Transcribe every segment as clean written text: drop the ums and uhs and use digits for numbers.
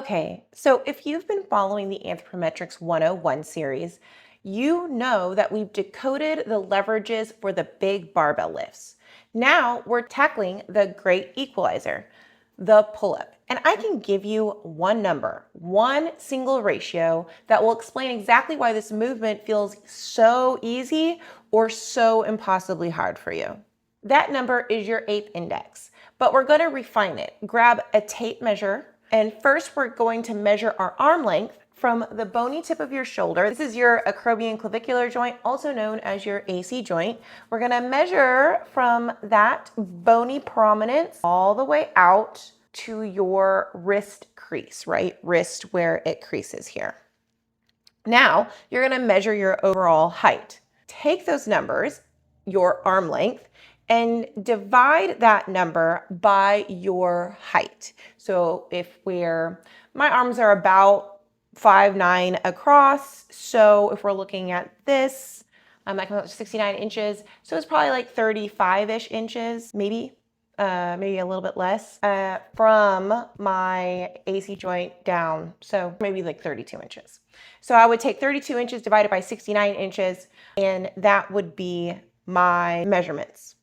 Okay, so if you've been following the Anthropometrics 101 series, you know that we've decoded the leverages for the big barbell lifts. Now we're tackling the great equalizer, the pull-up. And I can give you one number, one single ratio that will explain exactly why this movement feels so easy or so impossibly hard for you. That number is your ape index, but we're going to refine it. Grab a tape measure, and first we're going to measure our arm length from the bony tip of your shoulder. This is your acromion clavicular joint, also known as your AC joint. We're going to measure from that bony prominence all the way out to your wrist crease, right? Wrist where it creases here. Now you're going to measure your overall height. Take those numbers, your arm length, and divide that number by your height. So if my arms are about 5'9" across, so if we're looking at this, that comes out to 69 inches, so it's probably like 35-ish inches, maybe a little bit less, from my AC joint down, so maybe like 32 inches. So I would take 32 inches divided by 69 inches, and that would be my measurements.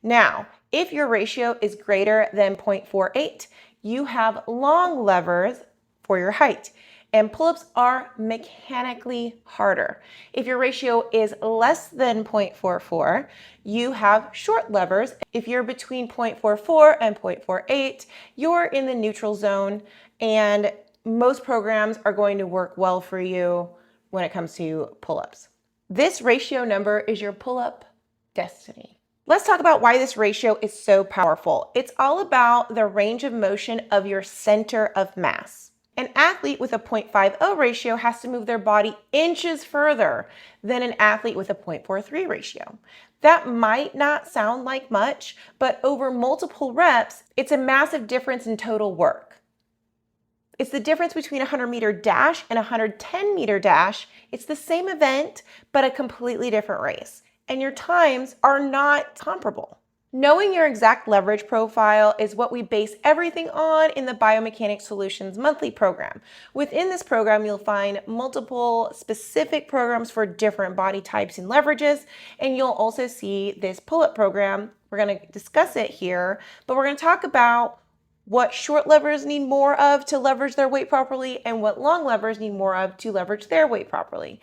Now, if your ratio is greater than 0.48, you have long levers for your height, and pull-ups are mechanically harder. If your ratio is less than 0.44, you have short levers. If you're between 0.44 and 0.48, you're in the neutral zone, and most programs are going to work well for you when it comes to pull-ups. This ratio number is your pull-up destiny. Let's talk about why this ratio is so powerful. It's all about the range of motion of your center of mass. An athlete with a 0.50 ratio has to move their body inches further than an athlete with a 0.43 ratio. That might not sound like much, but over multiple reps, it's a massive difference in total work. It's the difference between a 100-meter dash and a 110-meter dash. It's the same event, but a completely different race, and your times are not comparable. Knowing your exact leverage profile is what we base everything on in the Biomechanics Solutions monthly program. Within this program, you'll find multiple specific programs for different body types and leverages, and you'll also see this pull-up program. We're going to discuss it here, but we're going to talk about what short levers need more of to leverage their weight properly and what long levers need more of to leverage their weight properly.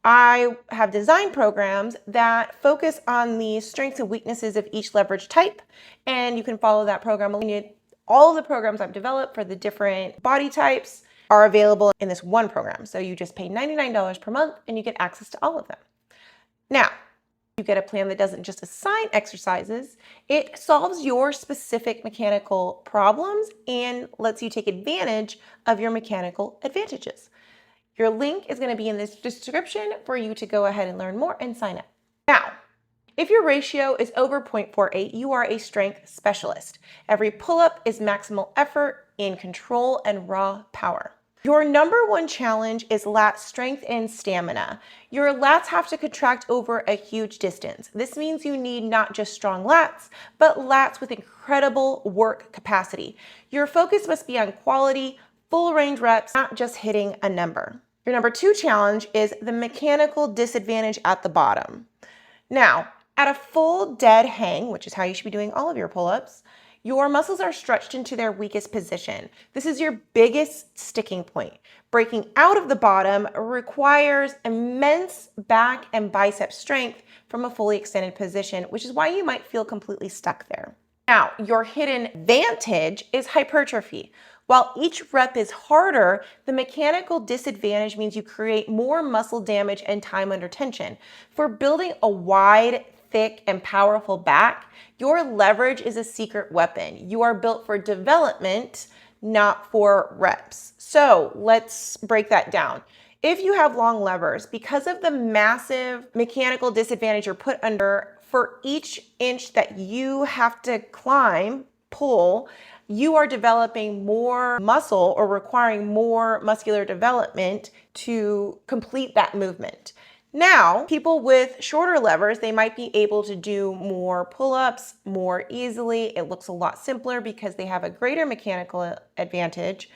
I have designed programs that focus on the strengths and weaknesses of each leverage type, and you can follow that program. All of the programs I've developed for the different body types are available in this one program. So you just pay $99 per month and you get access to all of them. Now, you get a plan that doesn't just assign exercises, it solves your specific mechanical problems and lets you take advantage of your mechanical advantages. Your link is going to be in this description for you to go ahead and learn more and sign up. Now, if your ratio is over 0.48, you are a strength specialist. Every pull-up is maximal effort in control and raw power. Your number one challenge is lat strength and stamina. Your lats have to contract over a huge distance. This means you need not just strong lats, but lats with incredible work capacity. Your focus must be on quality, full range reps, not just hitting a number. Your number two challenge is the mechanical disadvantage at the bottom. Now, at a full dead hang, which is how you should be doing all of your pull-ups, your muscles are stretched into their weakest position. This is your biggest sticking point. Breaking out of the bottom requires immense back and bicep strength from a fully extended position, which is why you might feel completely stuck there. Now, your hidden advantage is hypertrophy. While each rep is harder, the mechanical disadvantage means you create more muscle damage and time under tension. For building a wide, thick, and powerful back, your leverage is a secret weapon. You are built for development, not for reps. So let's break that down. If you have long levers, because of the massive mechanical disadvantage you're put under, for each inch that you have to climb, pull, you are developing more muscle or requiring more muscular development to complete that movement. Now, people with shorter levers, they might be able to do more pull-ups more easily. It looks a lot simpler because they have a greater mechanical advantage.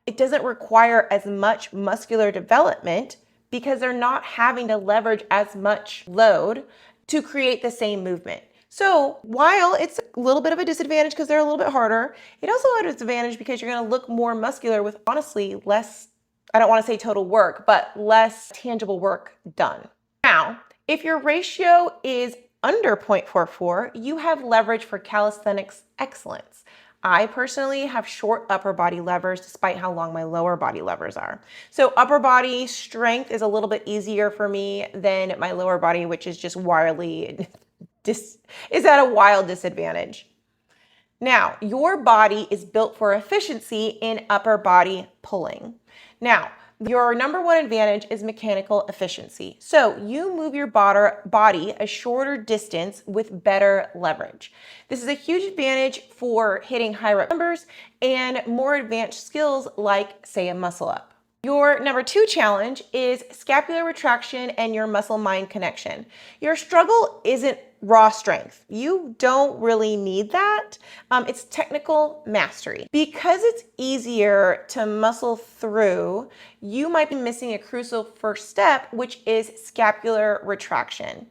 it doesn't require as much muscular development because they're not having to leverage as much load to create the same movement. So while it's a little bit of a disadvantage because they're a little bit harder, it also has a disadvantage because you're going to look more muscular with honestly less, I don't want to say total work, but less tangible work done. Now, if your ratio is under 0.44, you have leverage for calisthenics excellence. I personally have short upper body levers despite how long my lower body levers are. So upper body strength is a little bit easier for me than my lower body, which is just wildly, is at a wild disadvantage. Now, your body is built for efficiency in upper body pulling. Now, your number one advantage is mechanical efficiency. So you move your body a shorter distance with better leverage. This is a huge advantage for hitting high rep numbers and more advanced skills like, say, a muscle up. Your number two challenge is scapular retraction and your muscle-mind connection. Your struggle isn't raw strength. You don't really need that. It's technical mastery. Because it's easier to muscle through, you might be missing a crucial first step, which is scapular retraction.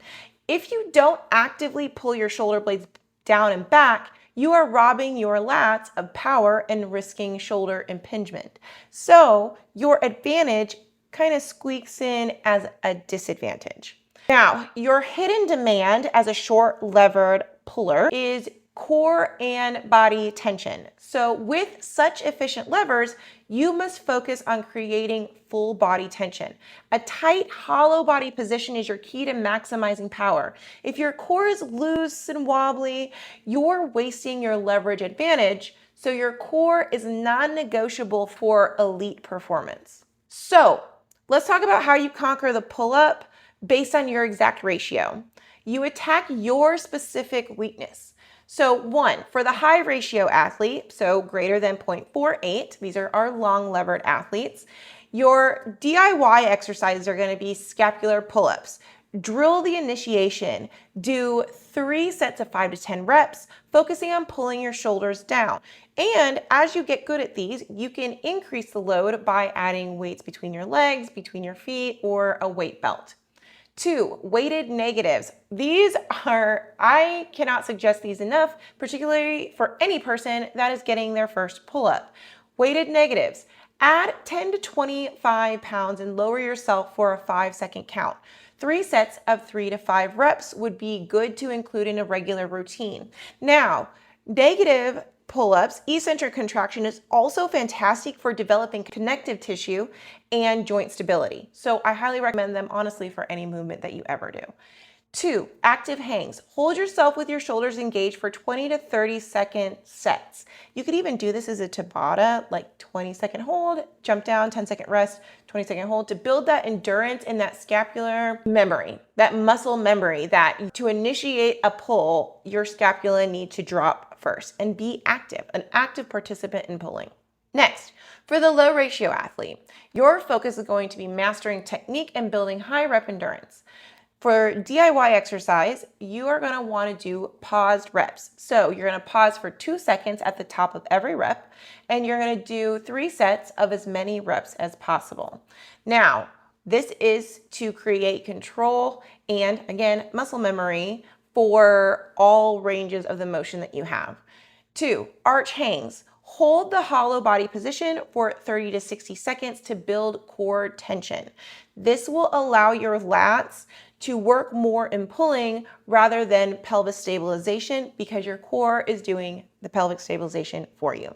If you don't actively pull your shoulder blades down and back, you are robbing your lats of power and risking shoulder impingement. So your advantage kind of squeaks in as a disadvantage. Now, your hidden demand as a short levered puller is core and body tension. So with such efficient levers, you must focus on creating full body tension. A tight, hollow body position is your key to maximizing power. If your core is loose and wobbly, you're wasting your leverage advantage, so your core is non-negotiable for elite performance. So let's talk about how you conquer the pull-up based on your exact ratio. You attack your specific weakness. So one, for the high ratio athlete, so greater than 0.48, these are our long levered athletes, your DIY exercises are going to be scapular pull-ups. Drill the initiation. Do 3 sets of 5 to 10 reps, focusing on pulling your shoulders down. And as you get good at these, you can increase the load by adding weights between your legs, between your feet, or a weight belt. 2, weighted negatives. These are, I cannot suggest these enough, particularly for any person that is getting their first pull-up. Weighted negatives. Add 10 to 25 pounds and lower yourself for a 5-second count. 3 sets of 3 to 5 reps would be good to include in a regular routine. Now, negative pull-ups, eccentric contraction is also fantastic for developing connective tissue and joint stability. So I highly recommend them, honestly, for any movement that you ever do. 2, active hangs. Hold yourself with your shoulders engaged for 20 to 30-second sets. You could even do this as a Tabata, like 20-second hold, jump down, 10-second rest, 20-second hold, to build that endurance and that scapular memory, that muscle memory, that to initiate a pull, your scapula needs to drop first and be active, an active participant in pulling. Next, for the low ratio athlete, your focus is going to be mastering technique and building high rep endurance. For DIY exercise, you are going to want to do paused reps. So you're going to pause for 2 seconds at the top of every rep, and you're going to do 3 sets of as many reps as possible. Now, this is to create control and, again, muscle memory for all ranges of the motion that you have. 2, arch hangs. Hold the hollow body position for 30 to 60 seconds to build core tension. This will allow your lats to work more in pulling rather than pelvis stabilization because your core is doing the pelvic stabilization for you.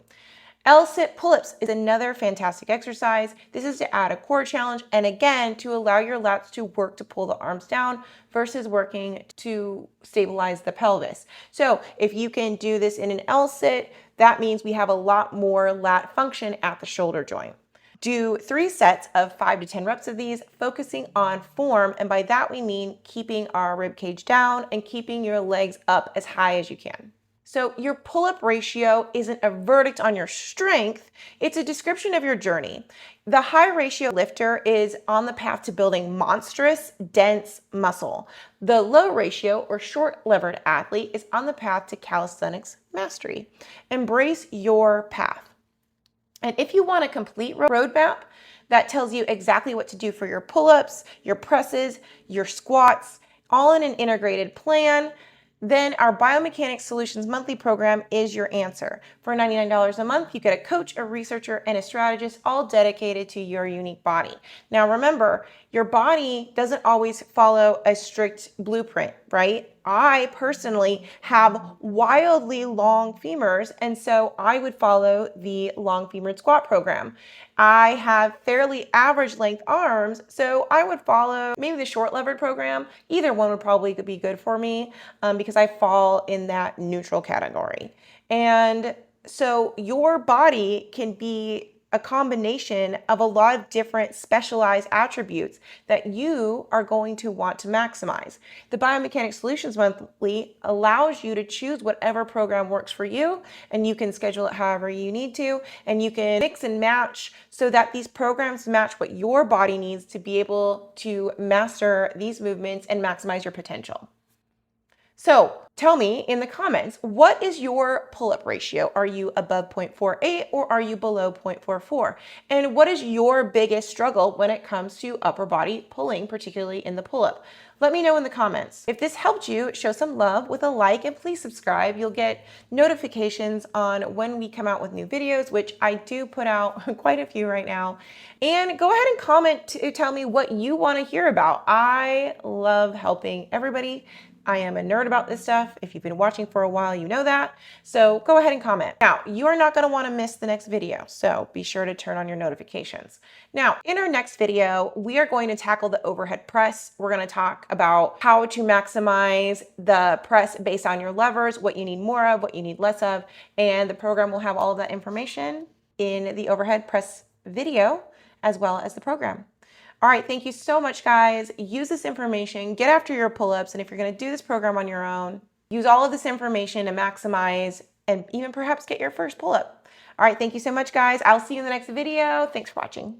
L-sit pull-ups is another fantastic exercise. This is to add a core challenge and again to allow your lats to work to pull the arms down versus working to stabilize the pelvis. So if you can do this in an L-sit, that means we have a lot more lat function at the shoulder joint. Do 3 sets of 5 to 10 reps of these, focusing on form, and by that we mean keeping our rib cage down and keeping your legs up as high as you can. So your pull-up ratio isn't a verdict on your strength, it's a description of your journey. The high ratio lifter is on the path to building monstrous, dense muscle. The low ratio or short levered athlete is on the path to calisthenics mastery. Embrace your path. And if you want a complete roadmap that tells you exactly what to do for your pull-ups, your presses, your squats, all in an integrated plan, then our Biomechanics Solutions monthly program is your answer. For $99 a month, you get a coach, a researcher, and a strategist all dedicated to your unique body. Now remember, your body doesn't always follow a strict blueprint, right? I personally have wildly long femurs, and so I would follow the long femored squat program. I have fairly average length arms, so I would follow maybe the short levered program. Either one would probably be good for me because I fall in that neutral category. And so your body can be a combination of a lot of different specialized attributes that you are going to want to maximize. The Biomechanics Solutions Monthly allows you to choose whatever program works for you, and you can schedule it however you need to, and you can mix and match so that these programs match what your body needs to be able to master these movements and maximize your potential. So tell me in the comments, what is your pull-up ratio? Are you above 0.48 or are you below 0.44? And what is your biggest struggle when it comes to upper body pulling, particularly in the pull-up? Let me know in the comments. If this helped you, show some love with a like and please subscribe. You'll get notifications on when we come out with new videos, which I do put out quite a few right now. And go ahead and comment to tell me what you want to hear about. I love helping everybody. I am a nerd about this stuff. If you've been watching for a while, you know that. So go ahead and comment. Now, you are not going to want to miss the next video, so be sure to turn on your notifications. Now, in our next video, we are going to tackle the overhead press. We're going to talk about how to maximize the press based on your levers, what you need more of, what you need less of, and the program will have all of that information in the overhead press video as well as the program. All right, thank you so much, guys. Use this information, get after your pull-ups, and if you're gonna do this program on your own, use all of this information to maximize and even perhaps get your first pull-up. All right, thank you so much, guys. I'll see you in the next video. Thanks for watching.